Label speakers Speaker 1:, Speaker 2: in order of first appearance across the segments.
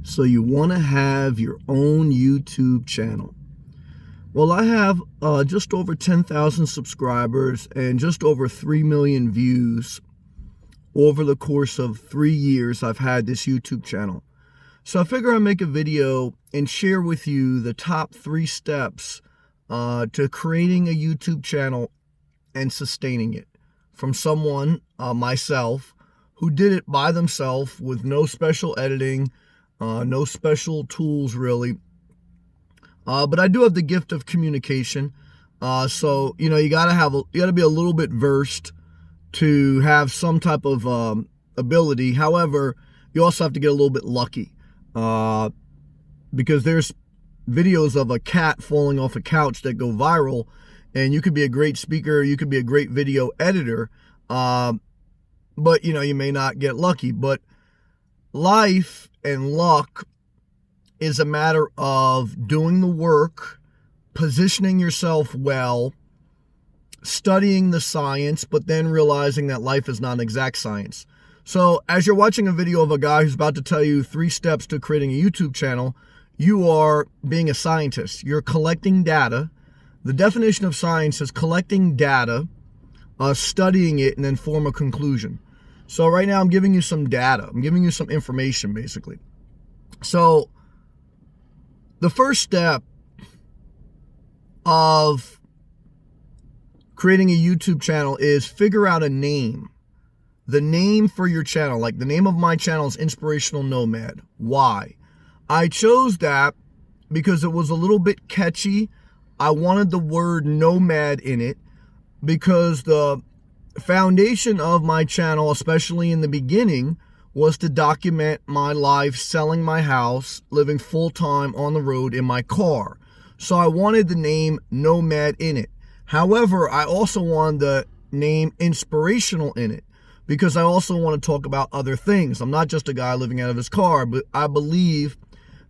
Speaker 1: So you want to have your own YouTube channel. Well, I have just over 10,000 subscribers and just over 3 million views over the course of 3 years I've had this YouTube channel. So I figure I'll make a video and share with you the top 3 steps to creating a YouTube channel and sustaining it from someone, myself, who did it by themselves with no special editing, no special tools really. But I do have the gift of communication. So, you gotta be a little bit versed to have some type of ability. However, you also have to get a little bit lucky. Because there's videos of a cat falling off a couch that go viral, and you could be a great speaker, you could be a great video editor, but you may not get lucky. But life and luck is a matter of doing the work, positioning yourself well, studying the science, but then realizing that life is not an exact science. So as you're watching a video of a guy who's about to tell you 3 steps to creating a YouTube channel, you are being a scientist. You're collecting data. The definition of science is collecting data, studying it, and then form a conclusion. So right now I'm giving you some data. I'm giving you some information, basically. So the first step of creating a YouTube channel is figure out a name. The name for your channel, like the name of my channel is Inspirational Nomad. Why? I chose that because it was a little bit catchy. I wanted the word nomad in it because the foundation of my channel, especially in the beginning, was to document my life selling my house, living full-time on the road in my car. So I wanted the name Nomad in it. However, I also wanted the name Inspirational in it because I also want to talk about other things. I'm not just a guy living out of his car, but I believe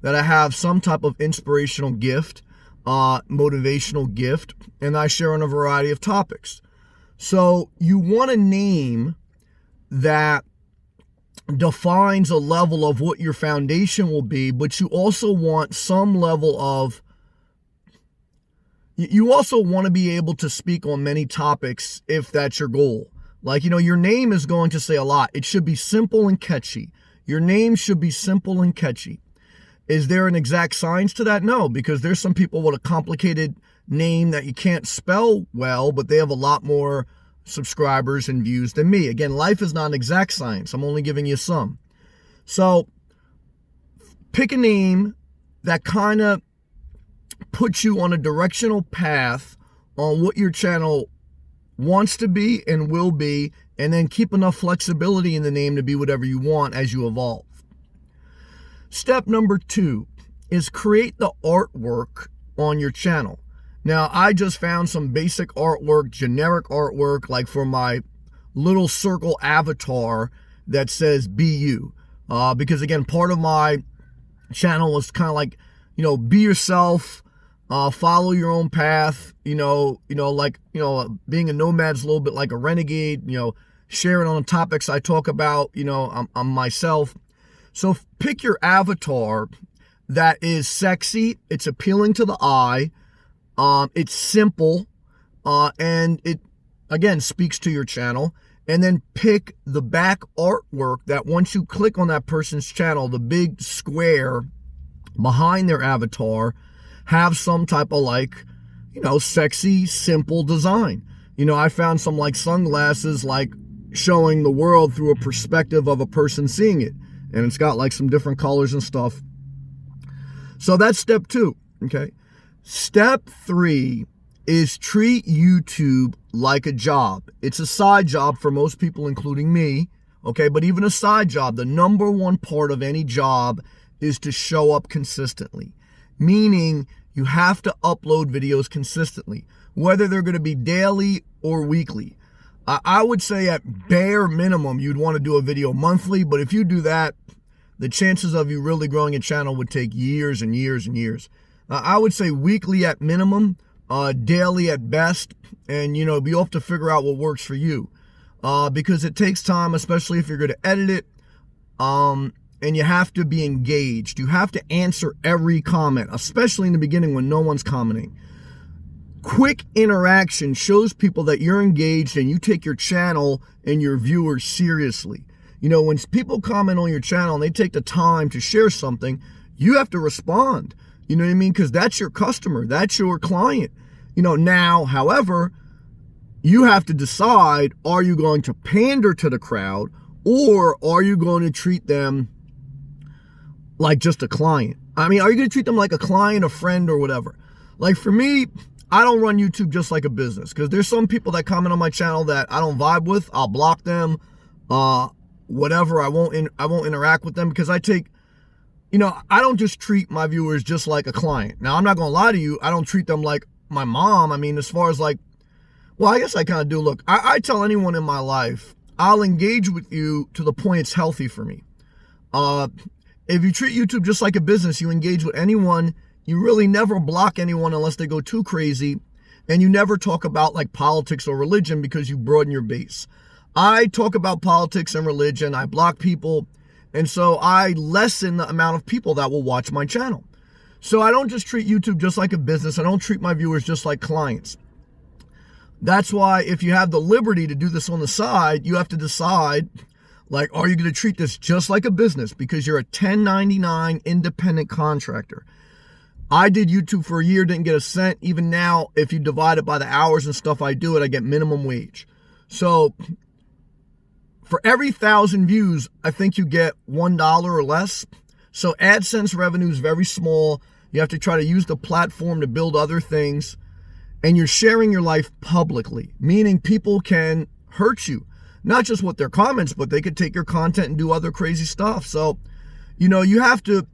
Speaker 1: that I have some type of inspirational gift, motivational gift, and I share on a variety of topics. So you want a name that defines a level of what your foundation will be, but you also want some level of, you also want to be able to speak on many topics if that's your goal. Like, your name is going to say a lot. It should be simple and catchy. Your name should be simple and catchy. Is there an exact science to that? No, because there's some people with a complicated name that you can't spell well, but they have a lot more subscribers and views than me. Again, life is not an exact science. I'm only giving you some. So pick a name that kind of puts you on a directional path on what your channel wants to be and will be, and then keep enough flexibility in the name to be whatever you want as you evolve. Step number 2 is create the artwork on your channel. Now, I just found some basic artwork, generic artwork, like for my little circle avatar that says "Be You," because again, part of my channel is kind of like, be yourself, follow your own path. Being a nomad's a little bit like a renegade. Sharing on the topics I talk about. I'm myself. So pick your avatar that is sexy, it's appealing to the eye, it's simple, and it, again, speaks to your channel. And then pick the back artwork that once you click on that person's channel, the big square behind their avatar, have some type of sexy, simple design. I found some sunglasses showing the world through a perspective of a person seeing it. And it's got some different colors and stuff. So that's step 2, okay? Step 3 is treat YouTube like a job. It's a side job for most people, including me, okay? But even a side job, the number one part of any job is to show up consistently. Meaning you have to upload videos consistently, whether they're going to be daily or weekly. I would say at bare minimum, you'd want to do a video monthly, but if you do that, the chances of you really growing a channel would take years and years and years. I would say weekly at minimum, daily at best, and you have to figure out what works for you, because it takes time, especially if you're going to edit it. and you have to be engaged. You have to answer every comment, especially in the beginning when no one's commenting. Quick interaction shows people that you're engaged and you take your channel and your viewers seriously. You know, when people comment on your channel and they take the time to share something, you have to respond. You know what I mean? Because that's your customer, that's your client. You know, now, however, you have to decide, are you going to pander to the crowd, or are you going to treat them like just a client? I mean, are you going to treat them like a client, a friend, or whatever? Like for me, I don't run YouTube just like a business, because there's some people that comment on my channel that I don't vibe with. I'll block them, whatever. I won't interact with them, because I take, you know, I don't just treat my viewers just like a client. Now, I'm not going to lie to you. I don't treat them like my mom. I mean, as far as like, well, I guess I kind of do. Look, I tell anyone in my life, I'll engage with you to the point it's healthy for me. If you treat YouTube just like a business, you engage with anyone, you really never block anyone unless they go too crazy, and you never talk about like politics or religion because you broaden your base. I talk about politics and religion, I block people, and so I lessen the amount of people that will watch my channel. So I don't just treat YouTube just like a business. I don't treat my viewers just like clients. That's why if you have the liberty to do this on the side, you have to decide, like, are you going to treat this just like a business because you're a 1099 independent contractor? I did YouTube for a year, didn't get a cent. Even now, if you divide it by the hours and stuff I do it, I get minimum wage. So for every 1,000 views, I think you get $1 or less. So AdSense revenue is very small. You have to try to use the platform to build other things. And you're sharing your life publicly, meaning people can hurt you. Not just with their comments, but they could take your content and do other crazy stuff. So, you know, you have to,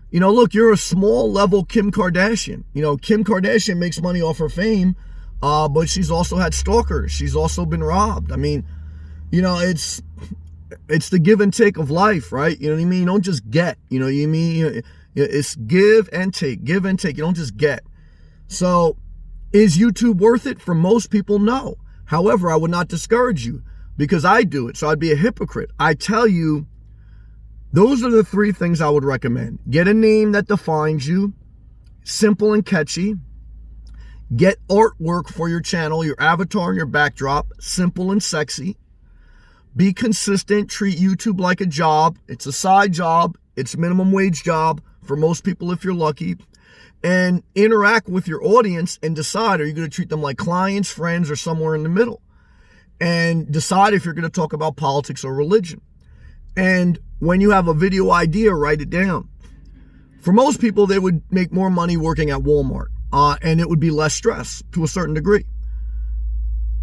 Speaker 1: you know, look, you're a small level Kim Kardashian. You know, Kim Kardashian makes money off her fame, but she's also had stalkers. She's also been robbed. I mean, you know, it's the give and take of life, right? You know what I mean? You don't just get, you know what I mean? It's give and take, give and take. You don't just get. So is YouTube worth it? For most people, no. However, I would not discourage you because I do it. So I'd be a hypocrite. I tell you, those are the 3 things I would recommend. Get a name that defines you, simple and catchy. Get artwork for your channel, your avatar and your backdrop, simple and sexy. Be consistent. Treat YouTube like a job. It's a side job. It's a minimum wage job for most people if you're lucky. And interact with your audience and decide, are you going to treat them like clients, friends, or somewhere in the middle? And decide if you're going to talk about politics or religion. And when you have a video idea, write it down. For most people, they would make more money working at Walmart, and it would be less stress to a certain degree.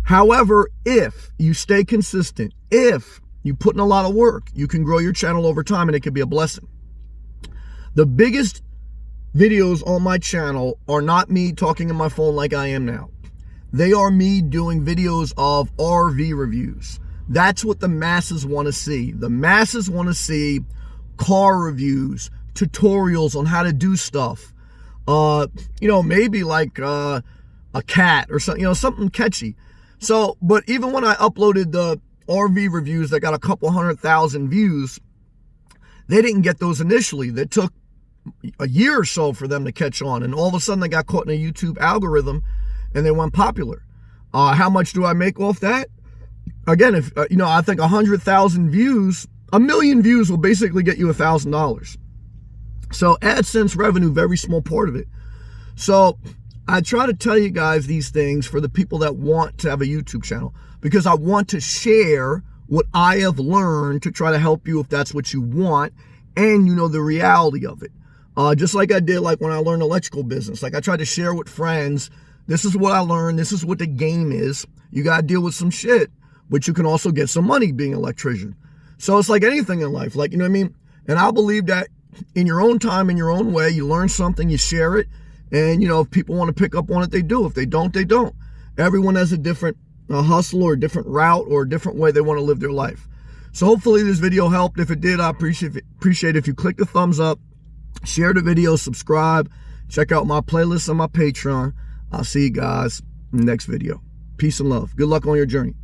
Speaker 1: However, if you stay consistent, if you put in a lot of work, you can grow your channel over time, and it can be a blessing. The biggest videos on my channel are not me talking on my phone like I am now. They are me doing videos of RV reviews. That's what the masses want to see. The masses want to see car reviews, tutorials on how to do stuff. You know, maybe like a cat or something, you know, something catchy. So, but even when I uploaded the RV reviews that got a couple 100,000 views, they didn't get those initially. They took a year or so for them to catch on, and all of a sudden they got caught in a YouTube algorithm and they went popular. How much do I make off that? Again, if you know, I think 100,000 views, 1 million views will basically get you $1,000. So AdSense revenue, very small part of it. So I try to tell you guys these things for the people that want to have a YouTube channel, because I want to share what I have learned to try to help you if that's what you want, and you know the reality of it. Just like I did, like when I learned electrical business, like I tried to share with friends, this is what I learned, this is what the game is. You got to deal with some shit, but you can also get some money being an electrician. So it's like anything in life, like, you know what I mean? And I believe that in your own time, in your own way, you learn something, you share it, and, you know, if people want to pick up on it, they do. If they don't, they don't. Everyone has a different hustle or a different route or a different way they want to live their life. So hopefully this video helped. If it did, I appreciate if you click the thumbs up, share the video, subscribe, check out my playlist on my Patreon. I'll see you guys in the next video. Peace and love. Good luck on your journey.